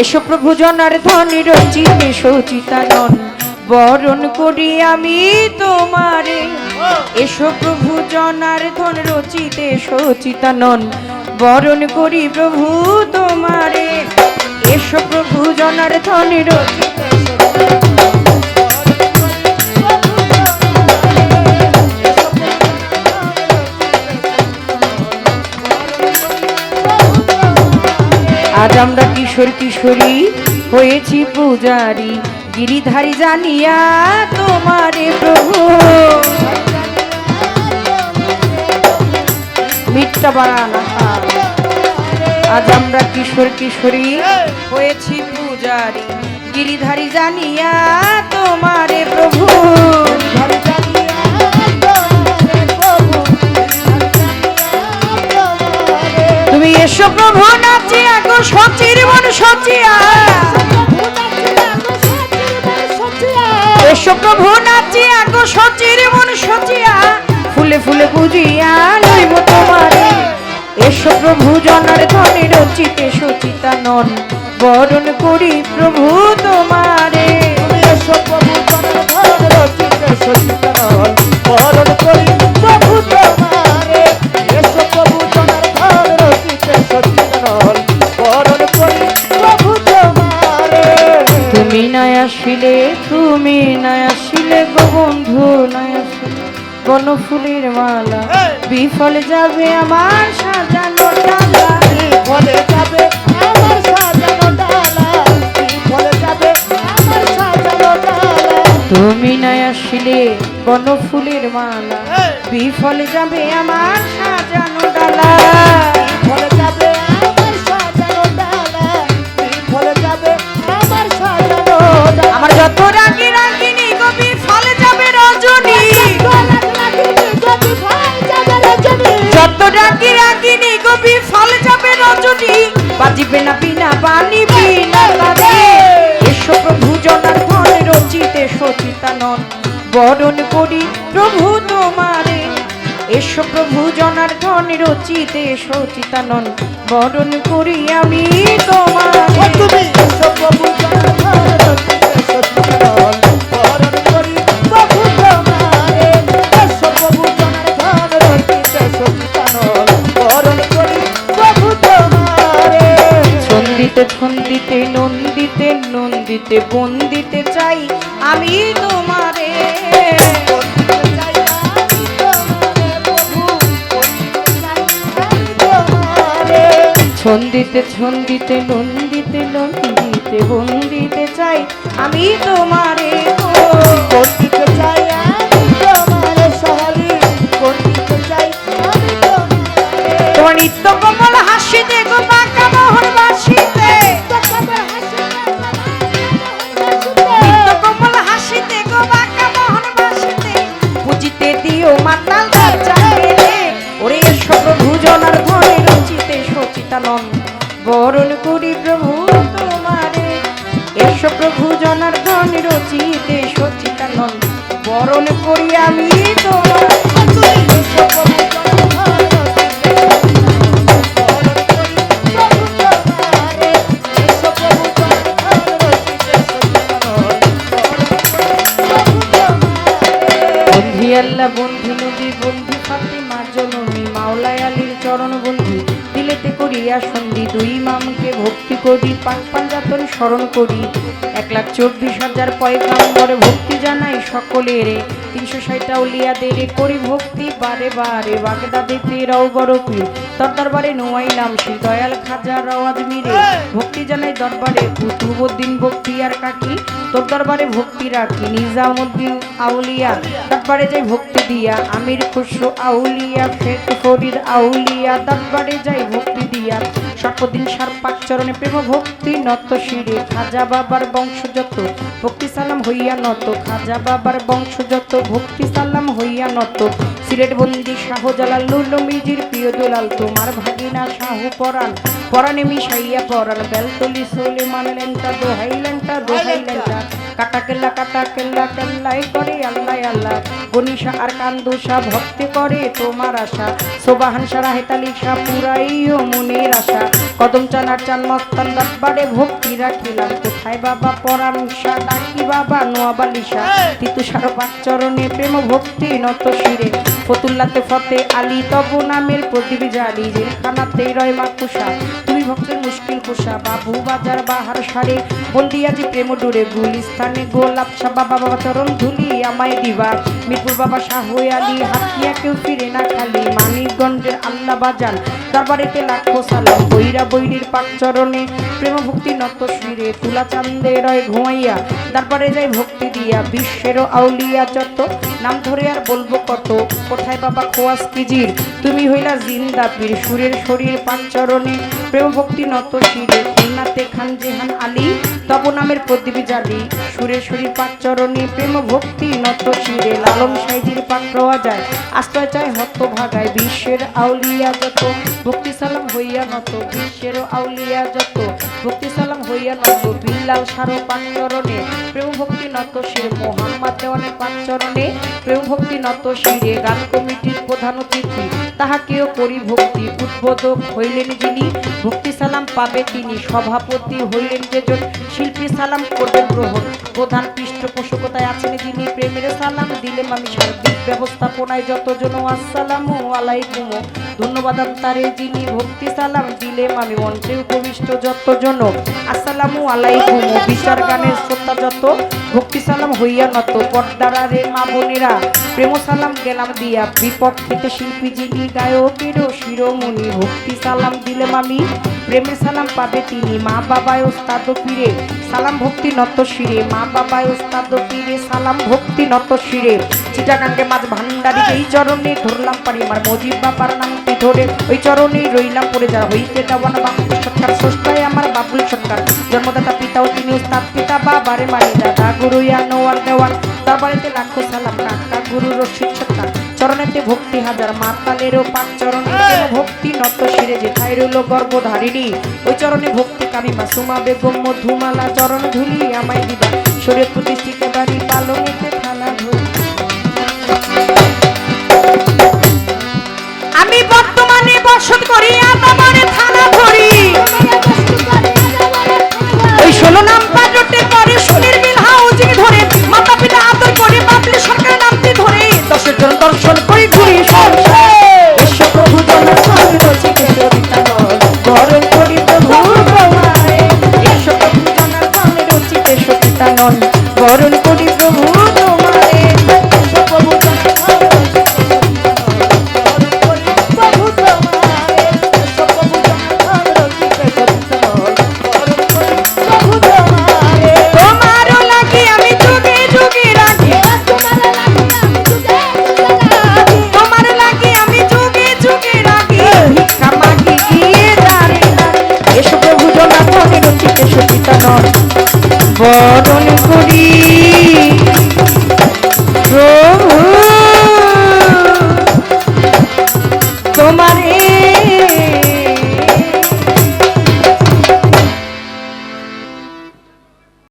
এসো প্রভু জনার্দন রচিতে সচিতানন বরণ করি আমি তোমারে। এসো প্রভু জনার্দন রচিতে সচিতানন বরণ করি প্রভু তোমারে। এসো প্রভু জনার্দন রচিতে আজ আমরা কিশোর কিশোরী হয়েছি পূজারি গিরিধারী জানিয়া তোমারে প্রভু। মিথ্যা বাড়ানা। আজ আমরা কিশোর কিশোরী হয়েছি পূজারি গিরিধারী জানিয়া তোমারে প্রভু। তুমি এসো প্রভু নাচিয়া গো সচির মন সচিয়া। এসো প্রভু নাচিয়া গো সচির মন সচিয়া ফুলে ফুলে পুজিয়া লইব তোমারে। এসো প্রভু জনার্দন রচিতে সচিতানন বরণ করি প্রভু তোমারে। এসো প্রভু জনার্দন রচিতে সচিতানন বরণ করি প্রভু তোমারে। এসো প্রভু জনার্দন রচিতে সচিতানন বরণ করি প্রভু তোমারে। তুমি নাই আসিলে গো বন্ধু নাই আসিলে বনফুলের মালা বিফলে যাবে আমার সাজানো ডালা। বিফলে যাবে আমার সাজানো ডালা, বিফলে যাবে আমার সাজানো ডালা। তুমি নাই আসিলে বনফুলের মালা বিফলে যাবে আমার সাজানো ডালা। বিফলে যাবে আমার সাজানো ডালা, বিফলে যাবে আমার সাজানো ডালা। আমার যত রাগি রাগিনী গো বিফলে যাবে রজনী। যত রাগি রাগিনী গো বিফলে যাবে রজনী বাজিবে না বিনা পানি বিনা তারে। এসো প্রভু জনার্দন রচিতে সচিতানন বরণ করি প্রভু তোমারে। এসো প্রভু জনার্দন রচিতে সচিতানন বরণ করি আমি তোমারে। তুমি এসো প্রভু জনার্দন রচিতে সচিতানন বরণ করি প্রভু তোমারে। এসো প্রভু জনার্দন রচিতে সচিতানন বরণ করি প্রভু তোমারে। ছন্দিতে ছন্দিতে নন্দিতে নন্দিতে বন্দিতে চাই আমি তোমারে। ছন্দিতে ছন্দিতে নন্দিতে নন্দিতে বন্দিতে চাই আমি তোমারে। বন্দিতে চাই আমি তোমারে সহারি, বন্দিতে চাই আমি তোমারে। তোমার নিত্য কমল হাসিতে গো বাঁকা মোহন বাসিতে। নিত্য কমল হাসিতে গো বাঁকা মোহন বাসিতে বুঝিতে দিও মাতাল চাইলে। ওরে এসো প্রভু জনার্দন রচিতে সচিতানন বরণ করি প্রভু তোমারে। এসো প্রভু জনার্দন রচিতে সচিতানন বরণ করি আমি তোমারে। এসো প্রভু জনার্দন রচিতে বন্ধি আল্লাহ বন্ধি নবী বন্ধি ফাতিমা জননী মাওলায় আলীর চরণ বন্ধি দিলেতে করিয়া সন্ধি দুই ইমামকে ভক্তি করি পাক পাঞ্জাতন স্মরণ করি 1,24,000 পয়গাম্বর ভক্তি জানাই সকলের 360 আউলিয়াদের করি ভক্তি বারে বারে বাগদাদেতে রাও বড় পীর তোর দরবারে নোয়াইলাম সেই দয়াল খাজা রাও আজমিরে ভক্তি জানাই দরবারে কুতুবউদ্দিন ভক্তি আর কাকি তোর দরবারে ভক্তি রাখি নিজামউদ্দিন আউলিয়া দরবারে যাই ভক্তি দিয়া আমির খুশরু আউলিয়া শেখ ফরিদ আউলিয়া দরবারে যাই ভক্তি দিয়া সর্বদিন সার পাক চরণে প্রেম ভক্তি নত শিরে খাজা বাবার বংশ যত ভক্তি সালাম হইয়া নত খাজা বাবার বংশ যত ভক্তি সালাম হইয়া নত সিলেট বন্দি শাহজালাল লুলমিজির প্রিয় দুলাল তোমার ভাগিনা শাহু পরাণ পরাণে মিশাইয়া পরাণ বেলতলি সুলেমান লেন্টা দোহাই লেন্টা কাটা কেল্লা কেল্লাই করে আল্লাহ আল্লাহ গনিশা আর কান্দুষা ভক্তি করে তোমার আশা সোবাহান সারা হেতালিশা পুরাইও মনের আশা কদম চানার চান মস্তান দরবারে ভক্তি রাখিলাম কোথায় বাবা পরামর্শা ডাকি বাবা নোয়াবালিশা তিতু সারো পাঁচ চরণে প্রেম ভক্তি নত শিরে ফতুল্লাতে ফতে আলী তব নামের প্রদীপ জালি জেলখানাতে রয় মাকুষা তুমি ভক্তের মুশকিল কুষা বাবু বাজার বাহার সারে বন্দিয়াজি প্রেম ডুরে গুলিস্তানে গোলাপসা বাবা বাবা চরণ ধুলি আমায় দিবা মিরপুর বাবা শাহ আলী হাতিয়া কেউ ফিরে না খালি মানিকগঞ্জের আল্লাহ বাজান দরবারেতে লাখো সালাম বৈরা বৈরির পাক চরণে প্রেম ভক্তি নত শিরে তুলা চান্দে রয় ঘুমাইয়া দরবারে যাই ভক্তি দিয়া বিশ্বেরও আউলিয়া যত নাম ধরে আর বলবো কত কোথায় বাবা খোয়াস কিজির তুমি হইলা জিন্দা পীর সুরের শরীর পাক চরণে প্রেম ভক্তি নত শিরে খুলনাতে খান জেহান আলী তব নামের প্রদীপ জালি সুরের শরীর পাক চরণে প্রেম ভক্তি নত শিরে লালন সাইজির পাক রওয়া যায় আশ্রয় চায় হত ভাগায় বিশ্বের আউলিয়া যত ভক্তি সালাম হইয়া নত বিশ্বের আউলিয়া যত ভক্তি সালাম হইয়া নত বিল্লাল সারো পাক চরণে প্রেম ভক্তি নত শিরে মোহাম্মদ দেওয়ানের পাক চরণে প্রেম ভক্তি নত শিরে গান কমিটির প্রধান অতিথি তাহাকেও করি ভক্তি উদ্বোধক হইলেন যিনি ভক্তি সালাম পাবে তিনি সভাপতি হইলেন যেজন শিল্পী সালাম করবেন গ্রহণ প্রধান পৃষ্ঠপোষকতায় আছেন যিনি প্রেমের সালাম দিলেন আমি সার্বিক ব্যবস্থাপনায় যতজন আসসালামু আলাইকুম ধন্যবাদ তারে যিনি ভক্তি সালাম দিলেন আমি মঞ্চে উপবিষ্ট যতজন আসসালামু আলাইকুম বিচার গানের শ্রোতা যত ভক্তি সালাম হইয়া নত পর্দারে মা বোনেরা প্রেম সালাম গেলাম দিয়া বিপক্ষেতে শিল্পী যিনি গায়কেরও শিরোমণি ভক্তি সালাম দিলেম আমি প্রেমের সালাম পাবে তিনি মা বাবায় ওস্তাদ পীরে সালাম ভক্তি নত শিরে মা বাবায় ওস্তাদ পীরে সালাম ভক্তি নত শিরে চিটাগাঙ্গে মাঝ ভান্ডারিকে এই চরণে ধরলাম পারি আমার মজিব বাবার নামটি ধরে ওই চরণেই রইলাম পড়ে যারা হইতে দেওয়ানা বাবুল সরকার স্রষ্টায় আমার বাবুল সরকার জন্মদাতা পিতাও তিনি ওস্তাদ পিতা বাবারে মারি দাদা গুরু ইয়ানোয়ার দেওয়ান তারবারেতে লাখো সালাম কাকা গুরু রশিদ সরকার চরণেতে ভক্তি হাজার মাতালেরও পাঁচ চরণে ভক্তি নত শিরে যেথায় রইল গর্ভধারিণী ওই চরণে ভক্তি কামি মাসুমা বেগম মধুমালা চরণ ধুলি আমায় দিবা শরীর প্রতিষ্ঠিত বাড়ি পালনেতে থালা ধরি আমি বর্তমানে বসত করি আদাবারে থানা ধরি ওই 16 নাম্বার রোডে পরে সুনীর মিল হাউজিং ধরে মাতা পিতা আদর করে বাবলি সরকার নামটি ধরে দশের জন দর্শন করি ঘুরি সংসার বিশ্ব প্রভু জনসন রচিত সরিতা বরণ করি প্রভু তোমারে বিশ্ব প্রভু জনসন রচিত সরিতা নন বরণ করি প্রভু তোমারে বিশ্ব প্রভু জনসন বরণ করি প্রভু তোমার